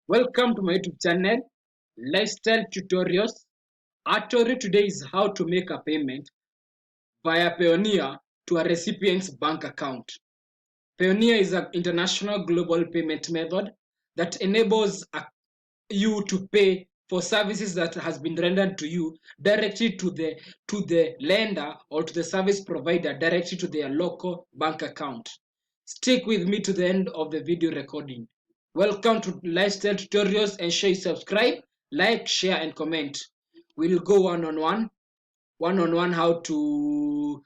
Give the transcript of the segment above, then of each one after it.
Welcome to my YouTube channel, Lifestyle Tutorials. Our tutorial today is how to make a payment via Payoneer to a recipient's bank account. Payoneer is an international global payment method that enables you to pay for services that has been rendered to you directly to the lender or to the service provider directly to their local bank account. Stick with me to the end of the video recording. Welcome to Lifestyle Tutorials. Ensure you subscribe, like, share, and comment. We'll go one-on-one how to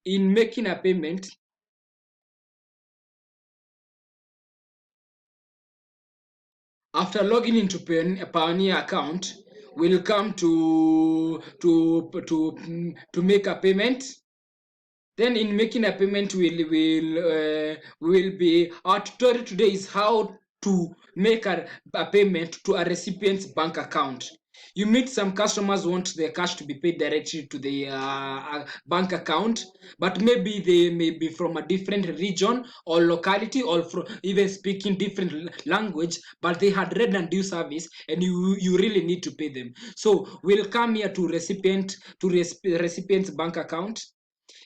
in making a payment. After logging into Payoneer account, we'll come to make a payment. Then in making a payment, our tutorial today is how to make a payment to a recipient's bank account. You meet some customers want their cash to be paid directly to the bank account, but maybe they may be from a different region or locality, or from even speaking different language, but they had read and due service, and you really need to pay them. So we'll come here to recipient's bank account,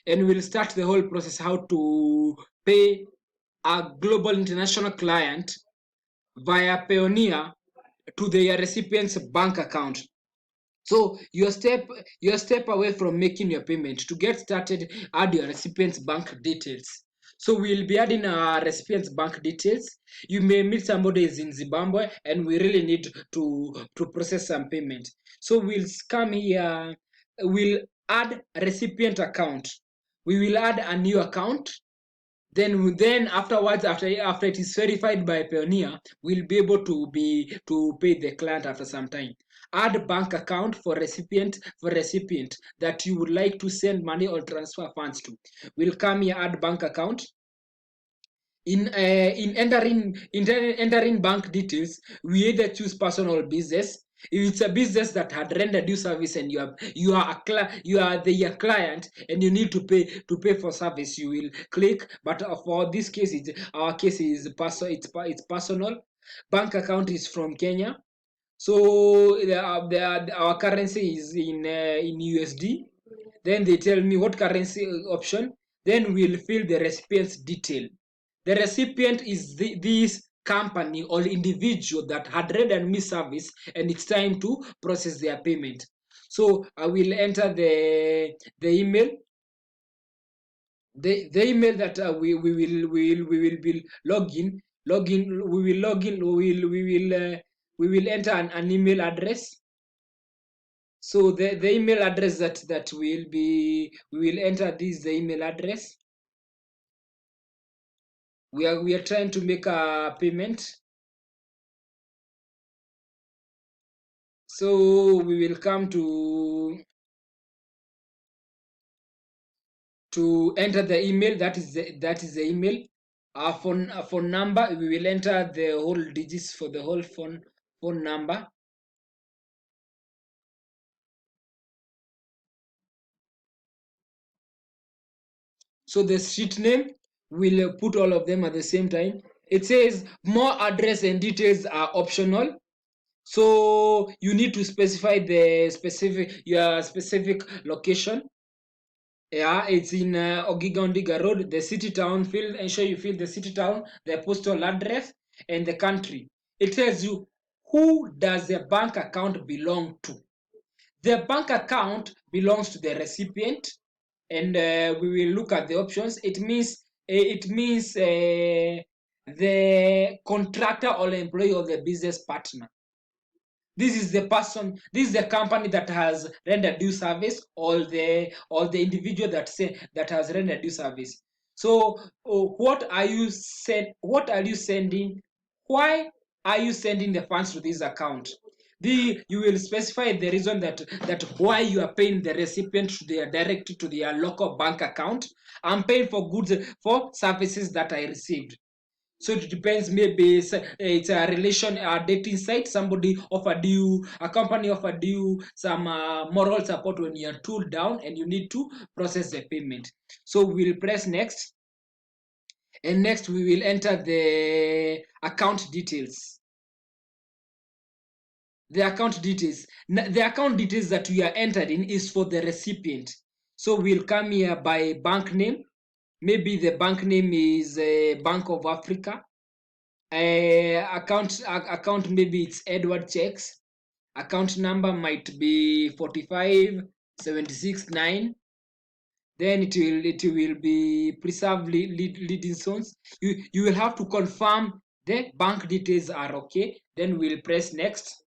and we'll start the whole process how to pay a global international client via Payoneer to their recipient's bank account. So you're a step away from making your payment. To get started, add your recipient's bank details. So we'll be adding our recipient's bank details. You may meet somebody is in Zimbabwe and we really need to process some payment. So we'll come here, we'll add recipient account. We will add a new account. Then afterwards, after it is verified by Payoneer, we'll be able to pay the client after some time. Add bank account for recipient that you would like to send money or transfer funds to. We'll come here, add bank account. In entering bank details, we either choose personal or business. If it's a business that had rendered you service and you are the client and you need to pay for service, you will click. But for this case, our case is it's personal. Bank account is from Kenya, so our currency is in USD. Then they tell me what currency option. Then we'll fill the recipient's detail. The recipient is this company or individual that had rendered me service, and it's time to process their payment. So I will enter the email. The email that we will be login. We will enter an email address. So the email address that we will enter this the email address. We are trying to make a payment. So we will come to enter the email. That is the email. Our phone number, we will enter the whole digits for the whole phone number. So the street name, we'll put all of them at the same time. It says more address and details are optional. So you need to specify your specific location. Yeah, it's in Ogiga Road, the city town field. Ensure you fill the city town, the postal address, and the country. It tells you who does the bank account belong to. The bank account belongs to the recipient, and we will look at the options. It means the contractor or employee of the business partner. This is the person, this is the company that has rendered due service, or the individual that has rendered due service. So what are you sending? Why are you sending the funds to this account? You will specify the reason that why you are paying the recipient directly to their local bank account. I'm paying for goods, for services that I received. So it depends, maybe it's a relation, a dating site. Somebody offered you, a company offered you some moral support when you're too down and you need to process the payment. So we'll press next, and next we will enter the account details. the account details. The account details that we are entering is for the recipient. So we'll come here by bank name. Maybe the bank name is Bank of Africa. Account maybe it's Edward Checks. Account number might be 45769. Then it will be preserved leading zones. You will have to confirm the bank details are okay. Then we'll press next.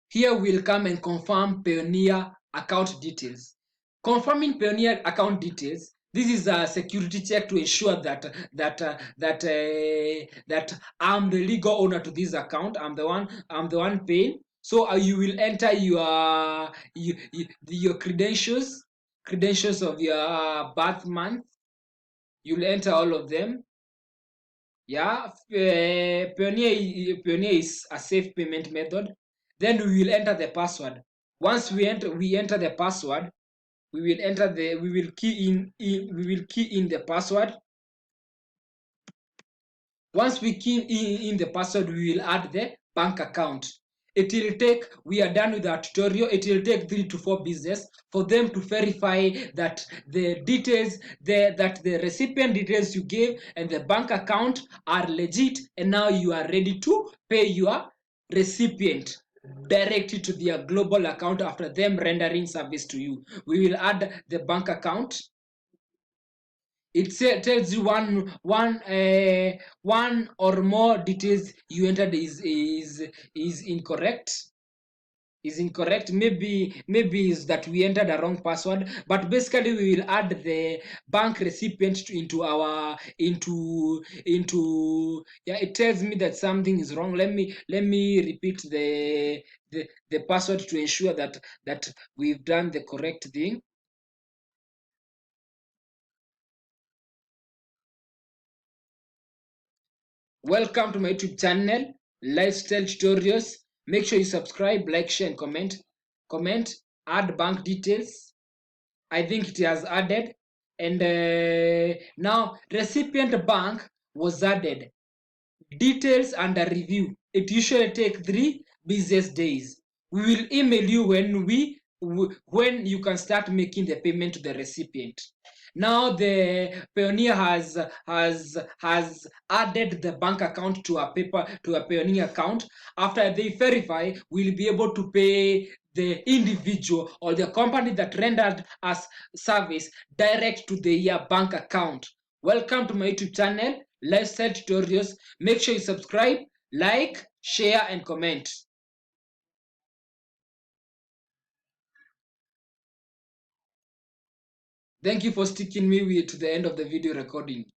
Here we'll come and confirm Payoneer account details. Confirming Payoneer account details. This is a security check to ensure that I'm the legal owner to this account. I'm the one paying. So you will enter your credentials of your birth month. You'll enter all of them. Yeah, Payoneer is a safe payment method. Then we will enter the password. Once we enter the password, we will key in the password. Once we key in the password, we will add the bank account. It will take, we are done with our tutorial, it will take 3 to 4 business for them to verify that the details, that the recipient details you gave and the bank account are legit, and now you are ready to pay your recipient directly to their global account after them rendering service to you. We will add the bank account. It tells you one or more details you entered is incorrect. Maybe is that we entered a wrong password, but basically we will add the bank recipient into our into yeah, it tells me that something is wrong. Let me repeat the password to ensure that we've done the correct thing. Welcome to my YouTube channel, Lifestyle Tutorials. Make sure you subscribe, like, share, and comment. Comment, add bank details. I think it has added. And now, recipient bank was added. Details under review. It usually takes 3 business days. We will email you when you can start making the payment to the recipient. Now the Payoneer has added the bank account to a Payoneer account. After they verify, we'll be able to pay the individual or the company that rendered us service direct to their bank account. Welcome to my YouTube channel, Lifestyle Tutorials. Make sure you subscribe, like, share, and comment. Thank you for sticking me to the end of the video recording.